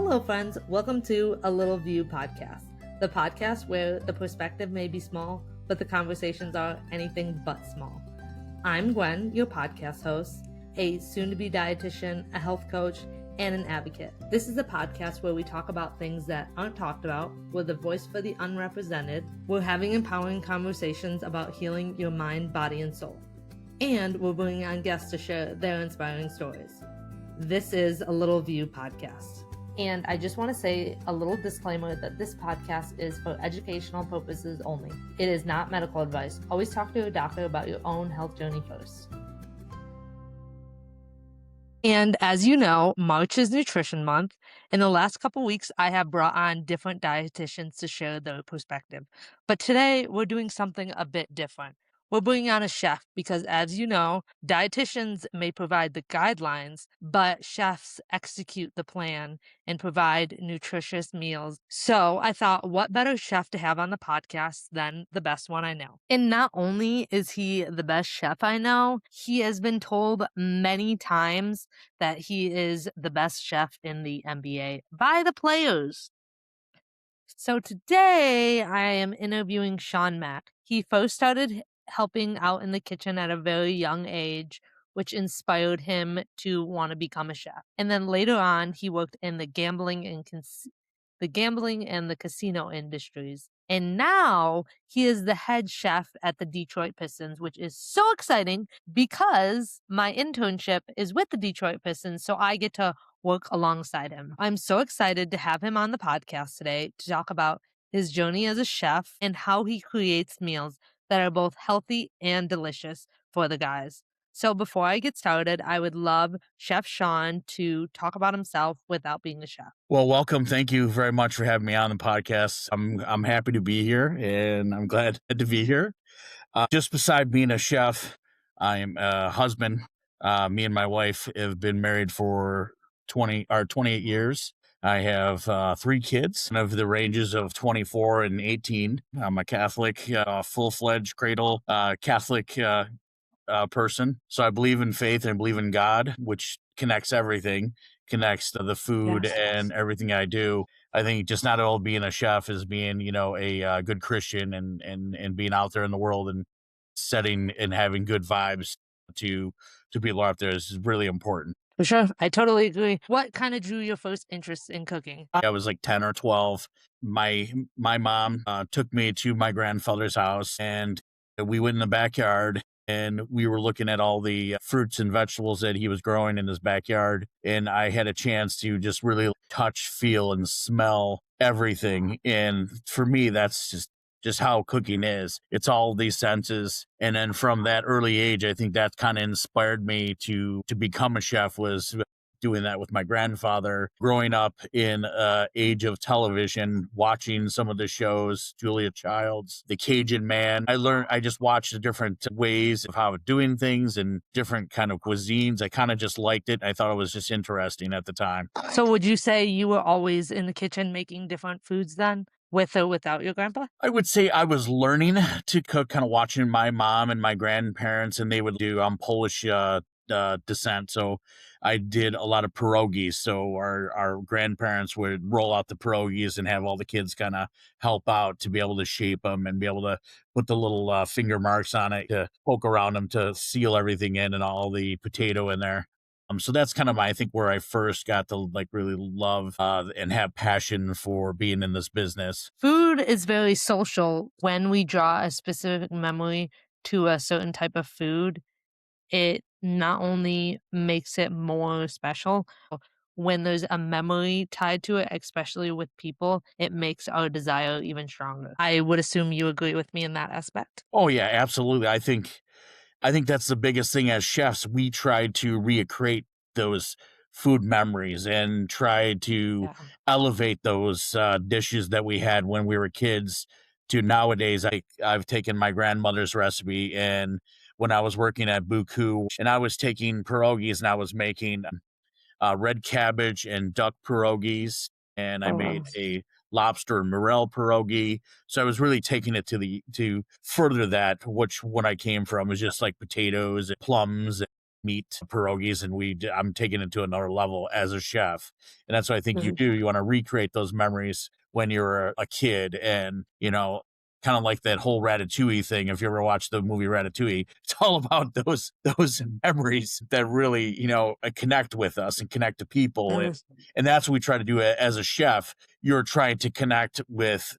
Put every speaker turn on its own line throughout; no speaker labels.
Hello, friends. Welcome to A Little View podcast, the podcast where the perspective may be small, but the conversations are anything but small. I'm Gwyn, your podcast host, a soon-to-be dietitian, a health coach, and an advocate. This is a podcast where we talk about things that aren't talked about. We're the voice for the unrepresented. We're having empowering conversations about healing your mind, body, and soul. And we're bringing on guests to share their inspiring stories. This is A Little View podcast. And I just want to say a little disclaimer that this podcast is for educational purposes only. It is not medical advice. Always talk to your doctor about your own health journey first. And as you know, March is Nutrition Month. In the last couple weeks, I have brought on different dietitians to share their perspective. But today, we're doing something a bit different. We're bringing on a chef because, as you know, dietitians may provide the guidelines, but chefs execute the plan and provide nutritious meals. So I thought, what better chef to have on the podcast than the best one I know? And not only is he the best chef I know, he has been told many times that he is the best chef in the NBA by the players. So today I am interviewing Shawn Mac. He first started helping out in the kitchen at a very young age, which inspired him to want to become a chef. And then later on, he worked in the gambling and the casino industries. And now he is the head chef at the Detroit Pistons, which is so exciting because my internship is with the Detroit Pistons, so I get to work alongside him. I'm so excited to have him on the podcast today to talk about his journey as a chef and how he creates meals that are both healthy and delicious for the guys. So before I get started, I would love Chef Shawn to talk about himself without being a chef.
Well, welcome. Thank you very much for having me on the podcast. I'm happy to be here, and I'm glad to be here. Just beside being a chef, I am a husband. Me and my wife have been married for 28 years. I have 3 kids of the ranges of 24 and 18. I'm a Catholic, full-fledged cradle Catholic person. So I believe in faith and I believe in God, which connects everything, connects to the food and everything I do. I think just not all being a chef is being, a good Christian and being out there in the world and setting and having good vibes to people out there is really important.
For sure. I totally agree. What kind of drew your first interest in cooking?
I was like 10 or 12. My mom took me to my grandfather's house and we went in the backyard and we were looking at all the fruits and vegetables that he was growing in his backyard. And I had a chance to just really touch, feel, and smell everything. And for me, that's just how cooking is. It's all these senses. And then from that early age, I think that kind of inspired me to become a chef, was doing that with my grandfather. Growing up in age of television, watching some of the shows, Julia Child's The Cajun Man. I just watched the different ways of how doing things and different kind of cuisines. I kind of just liked it. I thought it was just interesting at the time.
So would you say you were always in the kitchen making different foods then? With or without your grandpa?
I would say I was learning to cook, kind of watching my mom and my grandparents, and they would do Polish descent. So I did a lot of pierogies. So our grandparents would roll out the pierogies and have all the kids kind of help out to be able to shape them and be able to put the little finger marks on it to poke around them to seal everything in and all the potato in there. So that's kind of I think where I first got to really love and have passion for being in this business.
Food is very social. When we draw a specific memory to a certain type of food, it not only makes it more special, when there's a memory tied to it, especially with people, it makes our desire even stronger. I would assume you agree with me in that aspect.
Oh yeah, absolutely. I think that's the biggest thing as chefs. We try to recreate those food memories and try to elevate those dishes that we had when we were kids to nowadays. I've taken my grandmother's recipe, and when I was working at Buku, and I was taking pierogies and I was making red cabbage and duck pierogies, and I made a lobster and morel pierogi. So I was really taking it to further that, which when I came from was just like potatoes and plums, meat pierogies, and I'm taking it to another level as a chef. And that's what I think you
Mhm.
do. You want to recreate those memories when you're a kid, and kind of like that whole Ratatouille thing. If you ever watched the movie Ratatouille, it's all about those memories that really connect with us and connect to people,
Mhm.
and that's what we try to do as a chef. You're trying to connect with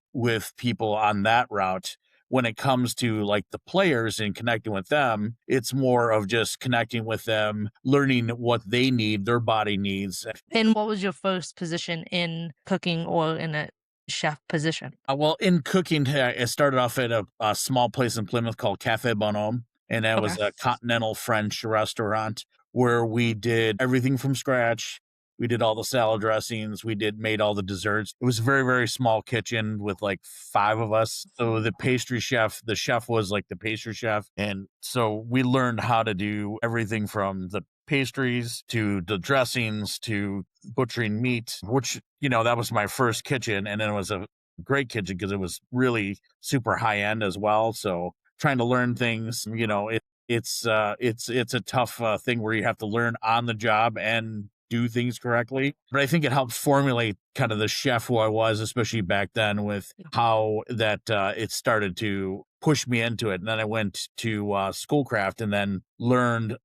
people on that route. When it comes to like the players and connecting with them, it's more of just connecting with them, learning what they need, their body needs.
And what was your first position in cooking or in a chef position?
Well, in cooking, I started off at a small place in Plymouth called Cafe Bonhomme, and that
Okay.
was a continental French restaurant where we did everything from scratch. We did all the salad dressings. We did made all the desserts. It was a very, very small kitchen with like five of us. So the chef was like the pastry chef. And so we learned how to do everything from the pastries to the dressings to butchering meat, which, that was my first kitchen. And then it was a great kitchen because it was really super high end as well. So trying to learn things, it's a tough thing where you have to learn on the job and do things correctly. But I think it helped formulate kind of the chef who I was, especially back then, with how that it started to push me into it. And then I went to Schoolcraft and then learned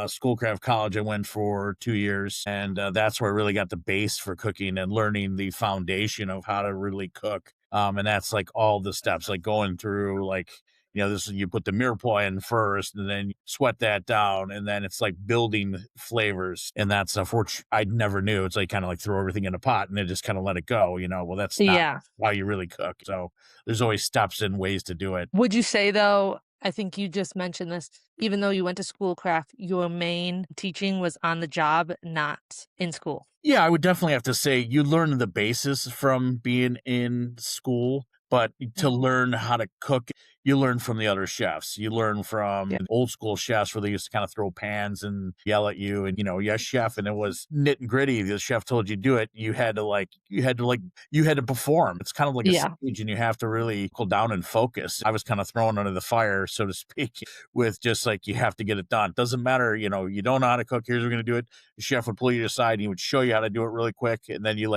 Schoolcraft College. I went for 2 years, and that's where I really got the base for cooking and learning the foundation of how to really cook. And that's like all the steps, like going through like this you put the mirepoix in first, and then you sweat that down, and then it's like building flavors and that stuff, which I never knew. It's like kind of like throw everything in a pot and then just kind of let it go. Well, that's not
Yeah.
how you really cook. So there's always steps and ways to do it.
Would you say though, I think you just mentioned this, even though you went to Schoolcraft, your main teaching was on the job, not in school?
Yeah, I would definitely have to say you learn the basis from being in school, but to
Mhm.
learn how to cook, you learn from the other chefs. You learn from
Yeah.
old school chefs where they used to kind of throw pans and yell at you and yes, chef, and it was nit and gritty. The chef told you to do it. You had to perform. It's kind of like a
Yeah.
stage and you have to really cool down and focus. I was kind of thrown under the fire, so to speak, with just like you have to get it done. Doesn't matter, you don't know how to cook. Here's we're gonna do it. The chef would pull you aside and he would show you how to do it really quick, and then you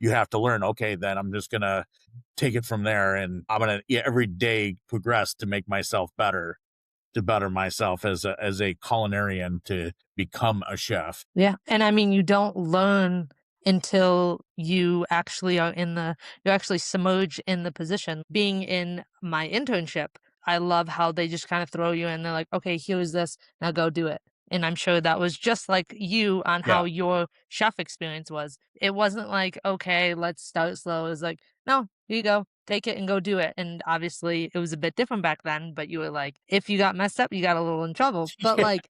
have to learn. Okay, then I'm just gonna take it from there, and I'm gonna every day progress to make myself better, to better myself as a culinarian to become a chef.
Yeah, and I mean, you don't learn until you're actually submerged in the position. Being in my internship, I love how they just kind of throw you in. They're like, "Okay, here's this. Now go do it." And I'm sure that was just like you on
Yeah.
how your chef experience was. It wasn't like, "Okay, let's start slow." It was like, "No, here you go. Take it and go do it." And obviously, it was a bit different back then, but you were like, if you got messed up, you got a little in trouble. But like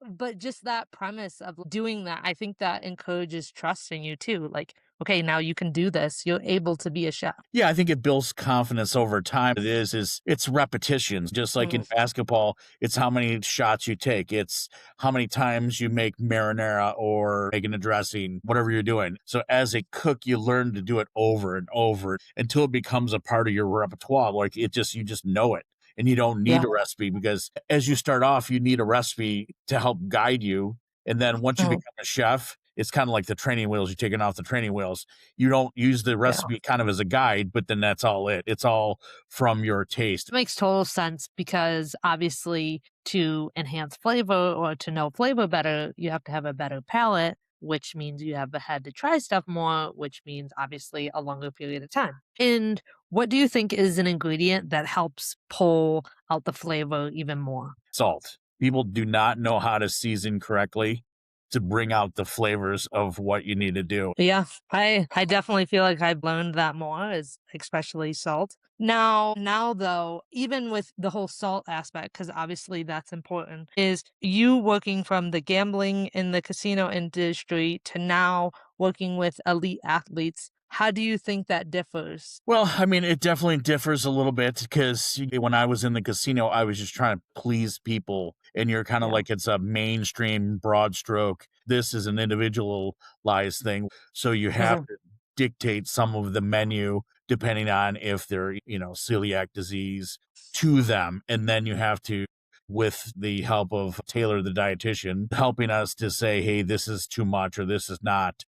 but just that premise of doing that, I think that encourages trust in you too. Like, okay, now you can do this. You're able to be a chef.
Yeah, I think it builds confidence over time. It's repetitions. Just like
Mhm.
in basketball, it's how many shots you take. It's how many times you make marinara or making a dressing, whatever you're doing. So as a cook, you learn to do it over and over until it becomes a part of your repertoire. Like you just know it. And you don't need
Yeah.
a recipe because as you start off, you need a recipe to help guide you. And then once you
Mhm.
become a chef, it's kind of like the training wheels. You're taking off the training wheels. You don't use the
Yeah.
recipe kind of as a guide, but then that's all it. It's all from your taste.
It makes total sense because obviously to enhance flavor or to know flavor better, you have to have a better palate, which means you have had to try stuff more, which means obviously a longer period of time. And what do you think is an ingredient that helps pull out the flavor even more?
Salt. People do not know how to season correctly to bring out the flavors of what you need to do.
Yeah, I definitely feel like I've learned that more, is especially salt. Now though, even with the whole salt aspect, because obviously that's important, is you working from the gambling in the casino industry to now working with elite athletes. How do you think that differs?
Well, I mean, it definitely differs a little bit because when I was in the casino, I was just trying to please people. And you're kind of
Yeah.
like, it's a mainstream broad stroke. This is an individualized thing. So you have
Mhm.
to dictate some of the menu depending on if they're, celiac disease to them. And then you have to with the help of Taylor, the dietitian, helping us to say, hey, this is too much or this is not.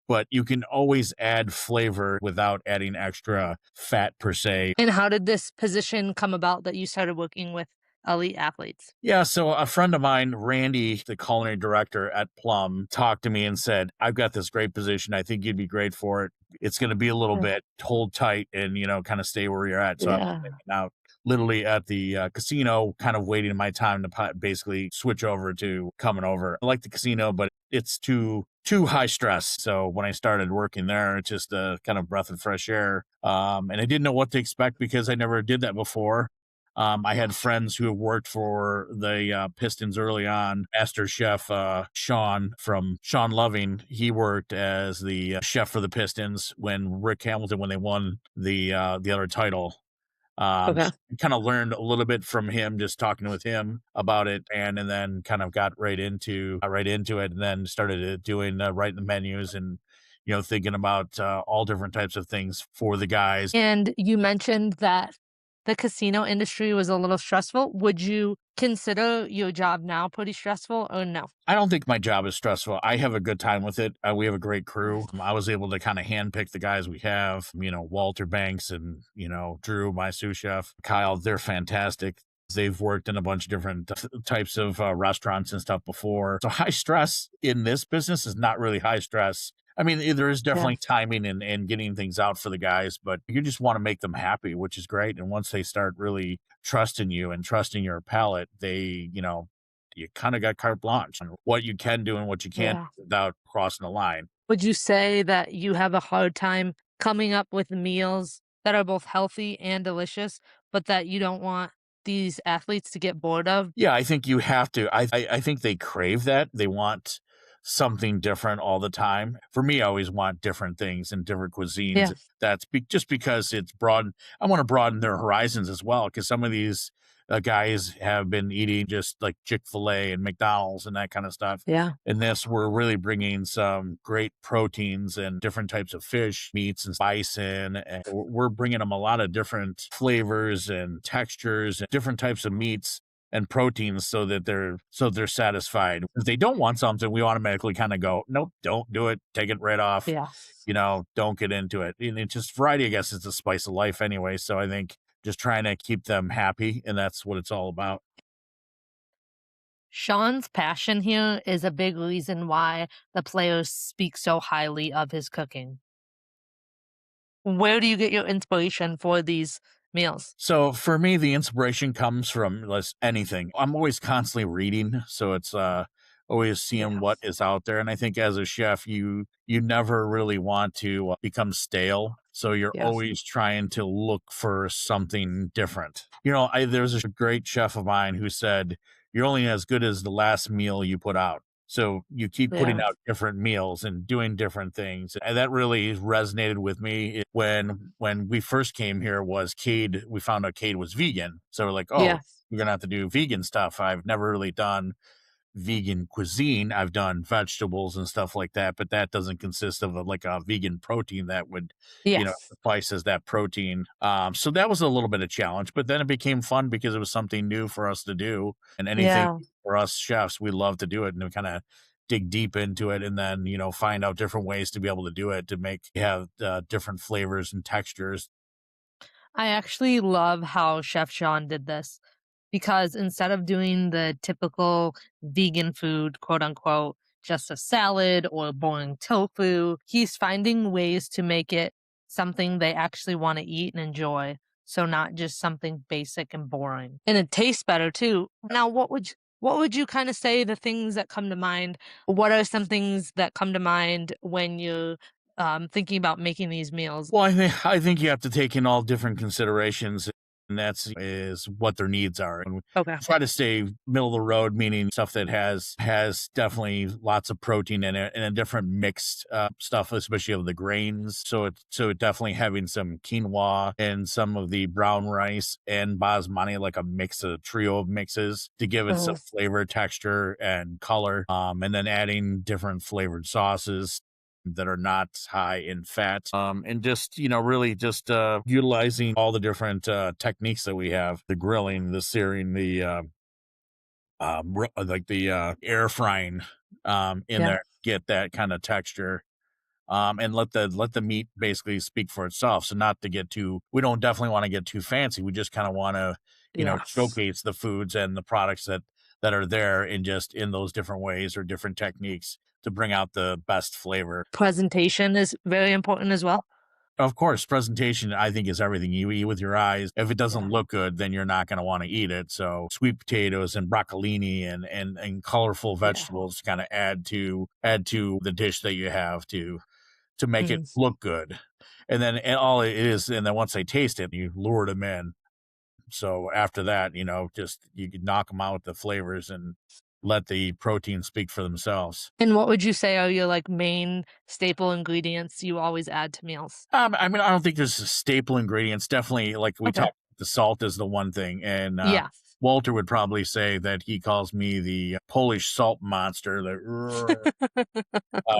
But you can always add flavor without adding extra fat per se.
And how did this position come about that you started working with elite athletes?
Yeah, so a friend of mine, Randy, the culinary director at Plum, talked to me and said, I've got this great position. I think you'd be great for it. It's going to be a little
Mm.
bit, hold tight and, kind of stay where you're at. So I was
Yeah.
hanging out literally at the casino, kind of waiting my time to basically switch over to coming over. I like the casino, but it's too high stress. So when I started working there, it's just a kind of breath of fresh air. And I didn't know what to expect because I never did that before. I had friends who have worked for the Pistons early on. Master Chef Shawn Loving, he worked as the chef for the Pistons when Rick Hamilton, when they won the other title.
Okay.
So kind of learned a little bit from him, just talking with him about it, and then kind of got right into it, and then started doing writing the menus and thinking about all different types of things for the guys.
And you mentioned that the casino industry was a little stressful. Would you consider your job now pretty stressful or no?
I don't think my job is stressful. I have a good time with it. We have a great crew.
Nice.
I was able to kind of handpick the guys we have, Walter Banks and, Drew, my sous chef, Kyle. They're fantastic. They've worked in a bunch of different types of restaurants and stuff before. So high stress in this business is not really high stress. I mean, there is
Yeah.
definitely timing and getting things out for the guys, but you just want to make them happy, which is great. And once they start really trusting you and trusting your palate, you kind of got carte blanche on what you can do and what you can't
Yeah.
do without crossing the line.
Would you say that you have a hard time coming up with meals that are both healthy and delicious, but that you don't want these athletes to get bored of?
Yeah, I think you have to. I think they crave that. They want something different all the time. For me, I always want different things and different cuisines.
Yeah.
Just because it's broad. I want to broaden their horizons as well because some of these guys have been eating just like Chick-fil-A and McDonald's and that kind of stuff.
Yeah.
In this, we're really bringing some great proteins and different types of fish, meats, and bison. And we're bringing them a lot of different flavors and textures and different types of meats and proteins so they're satisfied. If they don't want something, we automatically kind of go, nope, don't do it. Take it right off.
Yeah.
Don't get into it. And it's just variety, I guess, is the spice of life anyway. So I think just trying to keep them happy, and that's what it's all about.
Sean's passion here is a big reason why the players speak so highly of his cooking. Where do you get your inspiration for these meals?
So for me, the inspiration comes from anything. I'm always constantly reading, so it's always seeing
Yeah.
what is out there. And I think as a chef, you never really want to become stale. So you're
Yes.
always trying to look for something different. There's a great chef of mine who said, "You're only as good as the last meal you put out." So you keep putting
Yeah.
out different meals and doing different things. And that really resonated with me when we first came here was Cade. We found out Cade was vegan. So we're like, oh,
Yes.
we're gonna have to do vegan stuff. I've never really done vegan cuisine. I've done vegetables and stuff like that, but that doesn't consist of like a vegan protein that would,
Yes.
suffice as that protein. So that was a little bit of challenge, but then it became fun because it was something new for us to do. And anything
Yeah.
for us chefs, we love to do it and we kind of dig deep into it and then, find out different ways to be able to do it to have different flavors and textures.
I actually love how Chef Shawn did this because instead of doing the typical vegan food, quote unquote, just a salad or boring tofu, he's finding ways to make it something they actually want to eat and enjoy. So not just something basic and boring. And it tastes better too. Now, what would you kind of say the things that come to mind? What are some things that come to mind when you're thinking about making these meals?
Well, I think you have to take in all different considerations, and that's is what their needs are. And we
Okay.
try to stay middle of the road, meaning stuff that has definitely lots of protein in it and a different mixed stuff, especially of the grains. So it definitely having some quinoa and some of the brown rice and basmati, like a mix of trio of mixes to give it some
Mhm.
flavor, texture, and color. And then adding different flavored sauces that are not high in fat. And just, really just utilizing all the different techniques that we have, the grilling, the searing, like the air frying in
Yeah.
there, get that kind of texture. And let the meat basically speak for itself. So not to get too, we don't definitely want to get too fancy. We just kind of want to,
Yes.
showcase the foods and the products that are there in just in those different ways or different techniques to bring out the best flavor.
Presentation is very important as well?
Of course, presentation I think is everything. You eat with your eyes. If it doesn't
Yeah.
look good, then you're not going to want to eat it. So sweet potatoes and broccolini and colorful
Yeah.
vegetables kind of add to the dish that you have to make it
Mm.
look good. And all it is, and then once they taste it, you lure them in. So after that, just you could knock them out with the flavors and let the protein speak for themselves.
And what would you say are your, like, main staple ingredients you always add to meals?
I mean, I don't think there's a staple ingredients. Definitely, like we
Okay.
talked, the salt is the one thing, and
Yeah.
Walter would probably say that he calls me the Polish salt monster.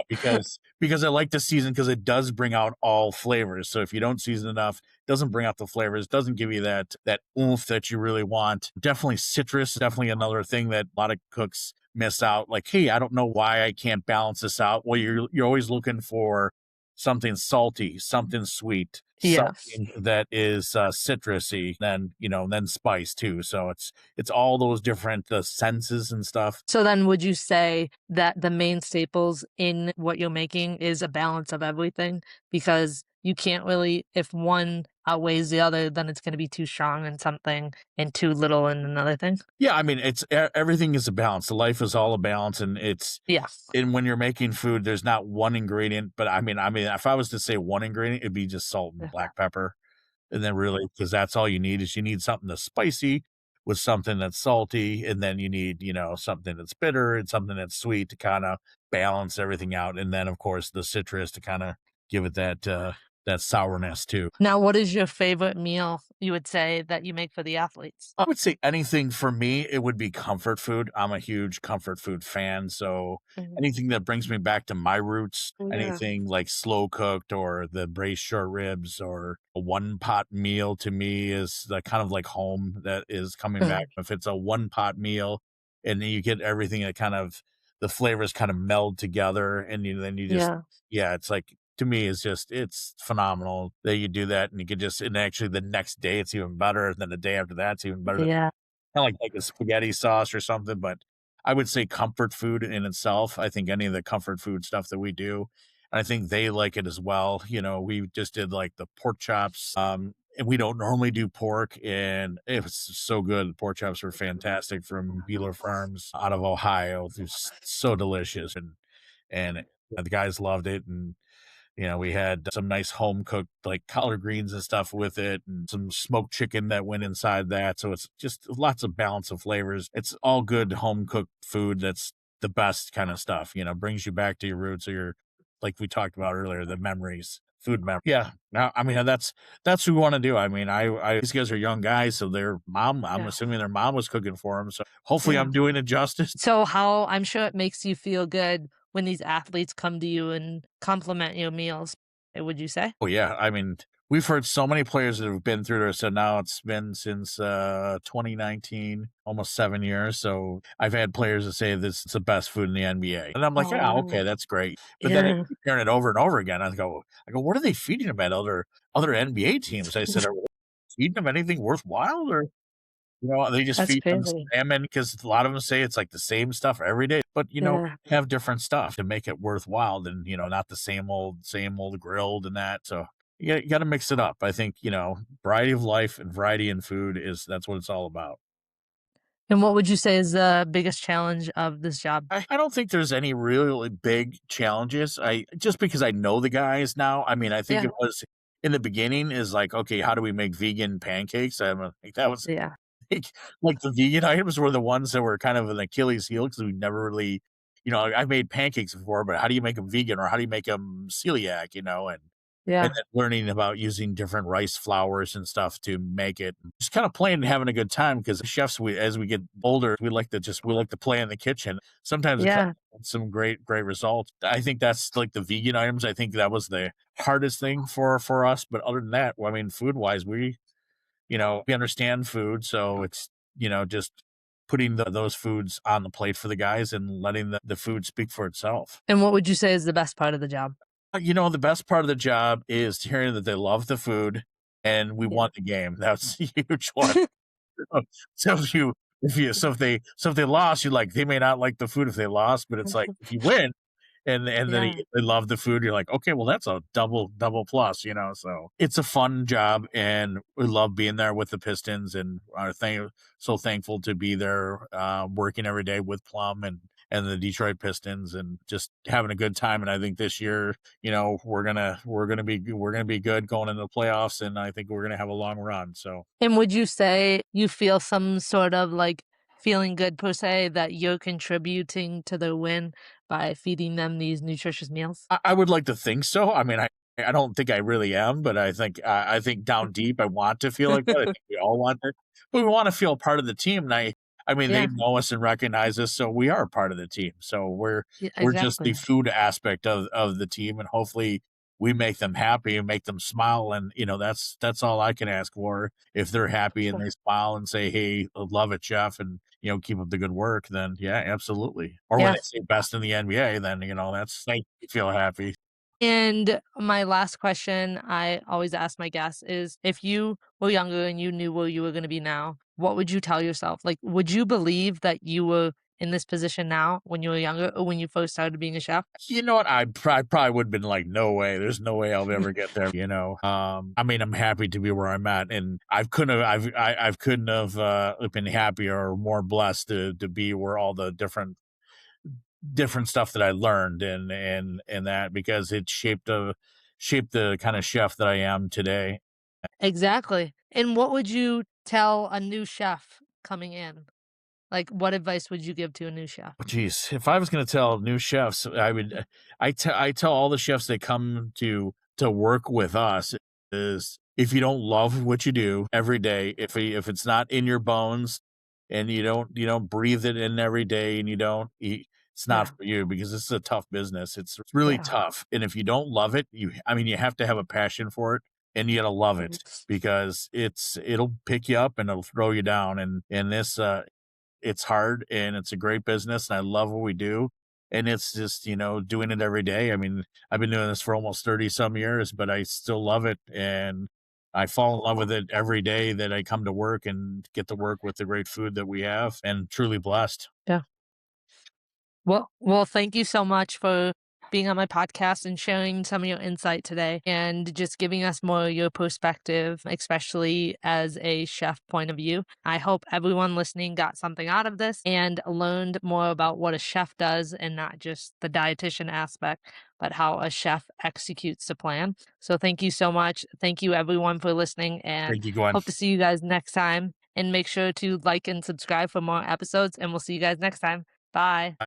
Because I like to season because it does bring out all flavors. So if you don't season enough, it doesn't bring out the flavors, doesn't give you that oomph that you really want. Definitely citrus, definitely another thing that a lot of cooks miss out. Like, hey, I don't know why I can't balance this out. Well, you're always looking for something salty, something sweet,
Yes.
something that is citrusy, then spice too. So it's all those different senses and stuff.
So then would you say that the main staples in what you're making is a balance of everything? Because you can't really, if one outweighs the other, then it's gonna be too strong in something and too little in another thing?
Yeah, I mean, everything is a balance. The life is all a balance, and
Yes.
when you're making food, there's not one ingredient. But I mean, if I was to say one ingredient, it'd be just salt and
Yeah.
black pepper, and then really because that's all you need is you need something that's spicy with something that's salty, and then you need something that's bitter and something that's sweet to kind of balance everything out, and then of course the citrus to kind of give it that sourness too.
Now what is your favorite meal you would say that you make for the athletes?
I would say anything for me, it would be comfort food. I'm a huge comfort food fan. So
Mhm.
anything that brings me back to my roots,
Yeah.
anything like slow cooked or the braised short ribs or a one pot meal to me is the kind of like home that is coming back.
Mhm.
If it's a one pot meal and then you get everything that kind of the flavors kind of meld together and then you just,
Yeah.
yeah, it's like to me it's phenomenal that you do that and you could just and actually the next day it's even better and then the day after that it's even better.
Yeah.
Kinda like a spaghetti sauce or something, but I would say comfort food in itself. I think any of the comfort food stuff that we do, and I think they like it as well. We just did like the pork chops, and we don't normally do pork, and it was so good. The pork chops were fantastic from Beeler Farms out of Ohio. They're so delicious, and the guys loved it, and we had some nice home cooked like collard greens and stuff with it and some smoked chicken that went inside that. So it's just lots of balance of flavors. It's all good home cooked food that's the best kind of stuff, brings you back to your roots or your like we talked about earlier, the memories, food memories. Yeah. Now, I mean, that's what we want to do. I mean, these guys are young guys, so their mom, I'm
Yeah.
assuming their mom was cooking for them. So hopefully
Yeah.
I'm doing it justice.
So how I'm sure it makes you feel good when these athletes come to you and compliment your meals, would you say?
Oh, yeah. I mean, we've heard so many players that have been through there. So now it's been since 2019, almost 7 years. So I've had players that say this is the best food in the NBA. And I'm like,
Oh,
yeah, okay,
wow.
that's great. But then I
Yeah.
keep hearing it over and over again. I go, what are they feeding them at other NBA teams? I said, are we feeding them anything worthwhile? Or they just
That's
feed them
crazy.
salmon because a lot of them say it's like the same stuff every day. But
Yeah.
have different stuff to make it worthwhile than not the same old grilled and that. So you got to mix it up. I think variety of life and variety in food is that's what it's all about.
And what would you say is the biggest challenge of this job?
I don't think there's any really big challenges. I just because I know the guys now. I mean, I think
Yeah.
it was in the beginning is like, okay, how do we make vegan pancakes? Like that was
Yeah.
like like the vegan items were the ones that were kind of an Achilles heel because we never really, I made pancakes before, but how do you make them vegan or how do you make them celiac? And
Yeah.
then learning about using different rice flours and stuff to make it. Just kind of playing and having a good time because chefs, as we get older, we like to play in the kitchen. Sometimes it comes
Yeah.
with some great results. I think that's like the vegan items. I think that was the hardest thing for us. But other than that, well, I mean, food wise, we understand food, so it's just putting those foods on the plate for the guys and letting the food speak for itself.
And what would you say is the best part of the job?
The best part of the job is hearing that they love the food and we
Yeah.
won the game. That's a huge one. So if they lost, you're like, they may not like the food if they lost, but it's like if you win and then
Yeah.
they love the food, you're like, okay, well that's a double plus, so it's a fun job and we love being there with the Pistons and are so thankful to be there, working every day with Plum and the Detroit Pistons and just having a good time. And I think this year, we're gonna be good going into the playoffs, and I think we're gonna have a long run. So
And would you say you feel some sort of, like, feeling good per se that you're contributing to the win by feeding them these nutritious meals?
I would like to think so. I mean, I don't think I really am, but I think down deep I want to feel like that. I think we all want it, but we want to feel part of the team. And I mean, they
Yeah,
know us and recognize us, so we are part of the team. So
yeah,
we're just the
exactly.
food aspect of the team, and hopefully we make them happy and make them smile. And that's all I can ask for. If they're happy and
Sure.
they smile and say, "Hey, I love it, Chef," and keep up the good work, then yeah, absolutely. Or when
Yeah.
they say best in the NBA, then that's make me feel happy.
And my last question I always ask my guests is if you were younger and you knew where you were gonna be now, what would you tell yourself? Like, would you believe that you were in this position now when you were younger or when you first started being a chef?
You know what? I probably would have been like, no way. There's no way I'll ever get there. I mean, I'm happy to be where I'm at, and I couldn't have been happier or more blessed to be where all the different stuff that I learned and that because it shaped the kind of chef that I am today.
Exactly. And what would you tell a new chef coming in? Like, what advice would you give to a new chef?
Geez, if I was going to tell new chefs, I would. I tell all the chefs that come to work with us is if you don't love what you do every day, if it's not in your bones, and you don't breathe it in every day, and you don't eat, it's not
Yeah.
for you because this is a tough business. It's really
Yeah.
tough, and if you don't love it, I mean, you have to have a passion for it, and you got to love it
It's
because it'll pick you up and it'll throw you down, and this it's hard and it's a great business and I love what we do. And it's just, doing it every day. I mean, I've been doing this for almost 30 some years, but I still love it. And I fall in love with it every day that I come to work and get to work with the great food that we have and truly blessed.
yeah. Well, thank you so much for being on my podcast and sharing some of your insight today and just giving us more of your perspective, especially as a chef point of view. I hope everyone listening got something out of this and learned more about what a chef does and not just the dietitian aspect, but how a chef executes the plan. So thank you so much. Thank you everyone for listening and
Thank you, Gwen.
hope to see you guys next time. And make sure to like and subscribe for more episodes and we'll see you guys next time. Bye.